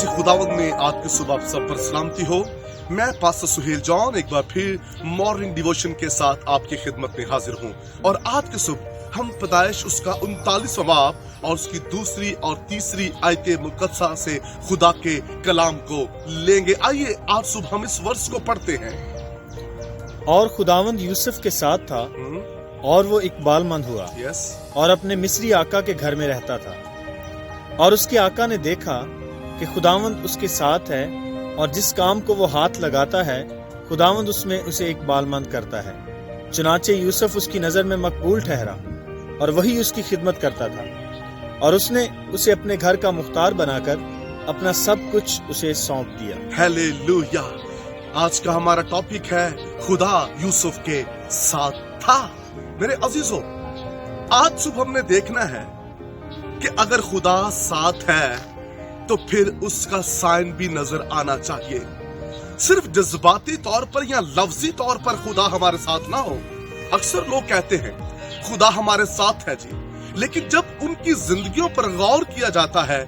मसीह खुदावंद में आज की सुबह आप सब पर सलामती हो। मैं पास्टर सुहेल जॉन एक बार फिर मॉर्निंग डिवोशन के साथ आपकी खिदमत में हाजिर हूँ और आज की सुबह हम पैदाइश उसका 39वां बाब और उसकी दूसरी और तीसरी आयते मुकद्दसा से खुदा के कलाम को लेंगे। आइए आज सुबह हम इस वर्ष को पढ़ते हैं। और खुदावंद यूसुफ के साथ था और वो इकबालमंद हुआ और अपने मिस्री आका के घर में रहता था। और उसके आका ने देखा कि खुदावंद उसके साथ है और जिस काम को वो हाथ लगाता है खुदावंद उसमें उसे इकबालमंद करता है। चुनाचे यूसुफ उसकी नजर में मकबूल ठहरा और वही उसकी खिदमत करता था और उसने उसे अपने घर का मुख्तार बनाकर अपना सब कुछ उसे सौंप दिया। हालेलुया। आज का हमारा टॉपिक है खुदा यूसुफ के साथ था। मेरे अजीजों, आज सुबह हमने देखना है कि अगर खुदा साथ है तो फिर उसका साइन भी नजर आना चाहिए। सिर्फ जज्बाती तौर पर या लफ्जी तौर पर खुदा हमारे साथ ना हो। अक्सर लोग कहते हैं खुदा हमारे साथ है जी, लेकिन जब उनकी जिंदगियों पर गौर किया जाता है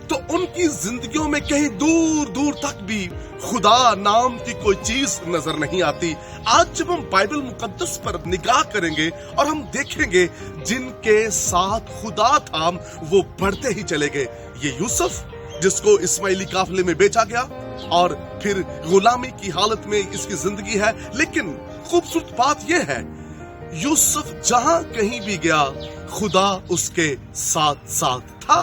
तो उनकी जिंदगियों में कहीं दूर दूर तक भी खुदा नाम की कोई चीज नजर नहीं आती। आज जब हम बाइबल मुकद्दस पर निगाह करेंगे और हम देखेंगे जिनके साथ खुदा था वो बढ़ते ही चले गए। ये यूसुफ जिसको इस्माइली काफले में बेचा गया और फिर गुलामी की हालत में इसकी जिंदगी है, लेकिन खूबसूरत बात यह है यूसुफ जहां कहीं भी गया खुदा उसके साथ साथ था।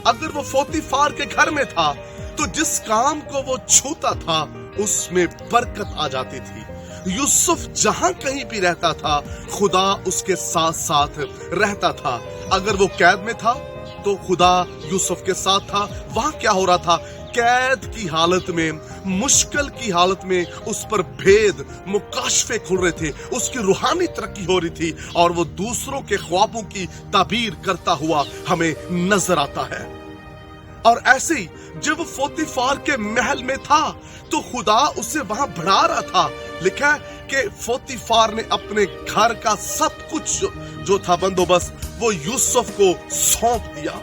अगर वो पोतीफार के घर में था तो जिस काम को वो छूता था उसमें बरकत आ जाती थी। यूसुफ जहां कहीं भी रहता था खुदा उसके साथ साथ रहता था। अगर वो कैद में था तो खुदा यूसुफ के साथ था। वहां क्या हो रहा था? कैद की हालत में, मुश्किल की हालत में उस पर भेद मुकाशफे खुल रहे थे, उसकी रूहानी तरक्की हो रही थी और वो दूसरों के ख्वाबों की ताबीर करता हुआ हमें नजर आता है। और ऐसे ही जब वो पोतीफार के महल में था तो खुदा उसे वहां बढ़ा रहा था। लिखा है कि पोतीफार ने अपने घर का सब कुछ जो था बंदोबस्त वो यूसुफ को सौंप दिया।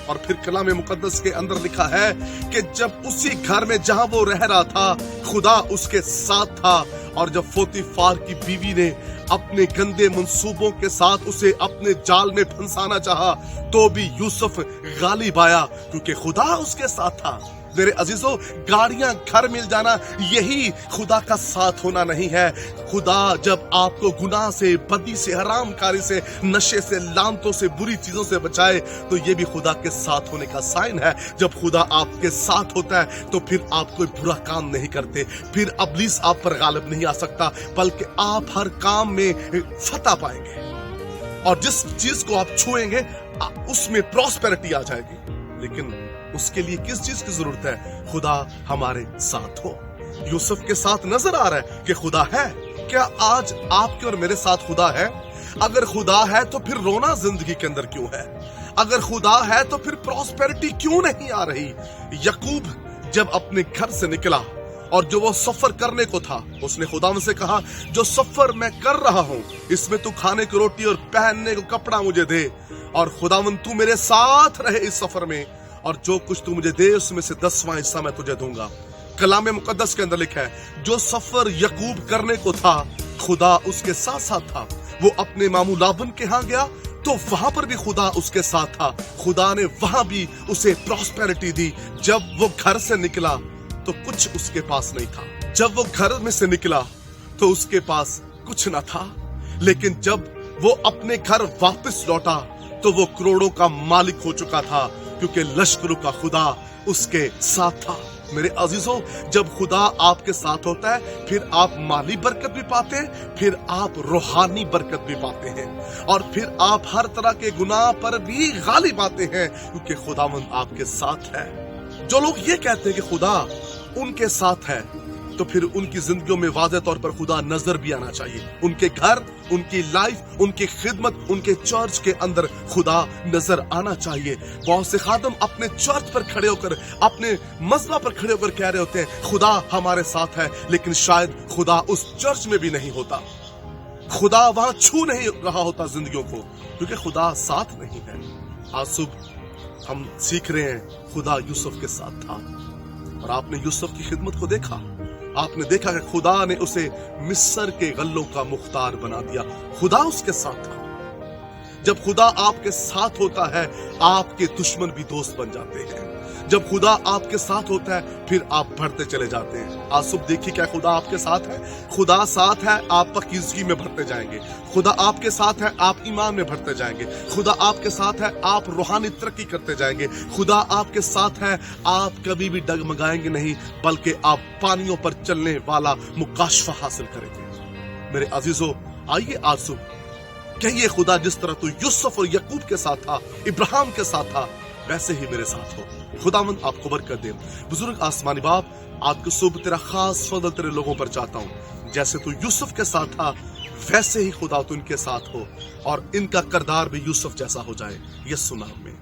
और फिर कलाम मुकद्दस के अंदर लिखा है कि जब उसी घर में जहां वो रह रहा था खुदा उसके साथ था। और जब पोतीफार की बीवी ने अपने गंदे मंसूबों के साथ उसे अपने जाल में फंसाना चाहा तो भी यूसुफ गालिब आया क्योंकि खुदा उसके साथ था। मेरे अजीजों, गाड़ियां घर मिल जाना यही खुदा का साथ होना नहीं है। खुदा जब आपको गुनाह से, बदी से, हरामकारी से, नशे से, लानतों से, बुरी चीजों से बचाए तो ये भी खुदा के साथ होने का साइन है। जब खुदा आपके साथ होता है तो फिर आप कोई बुरा काम नहीं करते, फिर इब्लीस आप पर गालिब नहीं आ सकता, बल्कि आप हर काम में फतह पाएंगे और जिस चीज को आप छुएंगे उसमें प्रॉस्पेरिटी आ जाएगी। लेकिन उसके लिए किस चीज की जरूरत है? खुदा हमारे साथ हो। यूसुफ के साथ नजर आ रहा है कि खुदा है। क्या आज आपके और मेरे साथ खुदा है? अगर खुदा है तो फिर रोना जिंदगी के अंदर क्यों है? अगर खुदा है तो फिर प्रॉस्पेरिटी क्यों नहीं आ रही? याकूब जब अपने घर से निकला और जो वो सफर करने को था उसने खुदा से कहा जो सफर मैं कर रहा हूं इसमें तू खाने की रोटी और पहनने को कपड़ा मुझे दे और खुदावंद तू मेरे साथ रहे इस सफर में और जो कुछ तू मुझे दे उसमें से 10वां हिस्सा मैं तुझे दूंगा। कलाम मुकद्दस के अंदर लिखा है जो सफर याकूब करने को था खुदा उसके साथ साथ था। वो अपने मामू लाबन के यहाँ गया तो वहां पर भी खुदा उसके साथ था। खुदा ने वहां भी उसे प्रॉस्पेरिटी दी। जब वो घर से निकला तो कुछ उसके पास नहीं था। जब वो घर में से निकला तो उसके पास कुछ न था, लेकिन जब वो अपने घर वापस लौटा तो वो करोड़ों का मालिक हो चुका था क्योंकि लश्करों का खुदा उसके साथ था। मेरे अजीजों, जब खुदा आपके साथ होता है फिर आप माली बरकत भी पाते हैं, फिर आप रूहानी बरकत भी पाते हैं और फिर आप हर तरह के गुनाह पर भी गालिब आते हैं क्योंकि खुदावंद आपके साथ है। जो लोग ये कहते हैं कि खुदा उनके साथ है तो फिर उनकी जिंदगियों में वाज़ेह तौर पर खुदा नजर भी आना चाहिए। उनके घर, उनकी लाइफ, उनकी खिदमत, उनके चर्च के अंदर खुदा नजर आना चाहिए। बहुत से खादम अपने चर्च पर खड़े होकर, अपने मसला पर खड़े होकर कह रहे होते हैं खुदा हमारे साथ है, लेकिन शायद खुदा उस चर्च में भी नहीं होता। खुदा वहां छू नहीं रहा होता जिंदगियों को क्योंकि खुदा साथ नहीं है। आज सुबह हम सीख रहे हैं खुदा यूसुफ के साथ था اور آپ نے یوسف کی خدمت کو دیکھا. آپ نے دیکھا کہ خدا نے اسے مصر کے غلوں کا مختار بنا دیا. خدا اس کے ساتھ تھا. جب خدا آپ کے ساتھ ہوتا ہے آپ کے دشمن بھی دوست بن جاتے ہیں. جب خدا آپ کے ساتھ ہوتا ہے پھر آپ بڑھتے چلے جاتے ہیں. آج صبح دیکھیے کیا خدا آپ کے ساتھ ہے. خدا ساتھ ہے آپ پاکیزگی میں بڑھتے جائیں گے. خدا آپ کے ساتھ ہے آپ ایمان میں بڑھتے جائیں گے. خدا آپ کے ساتھ ہے آپ روحانی ترقی کرتے جائیں گے. خدا آپ کے ساتھ ہے آپ کبھی بھی ڈگمگائیں گے نہیں بلکہ آپ پانیوں پر چلنے والا مکاشفہ حاصل کریں گے. میرے عزیزو آئیے آج صبح کہیے خدا جس طرح تو یوسف اور یعقوب کے ساتھ تھا ابراہیم کے ساتھ تھا ویسے ہی میرے ساتھ ہو. خداوند آپ کو برکت دے. بزرگ آسمانی باپ آج کو صبح تیرا خاص فضل تیرے لوگوں پر چاہتا ہوں. جیسے تو یوسف کے ساتھ تھا ویسے ہی خدا تو ان کے ساتھ ہو اور ان کا کردار بھی یوسف جیسا ہو جائے. یسوع نام میں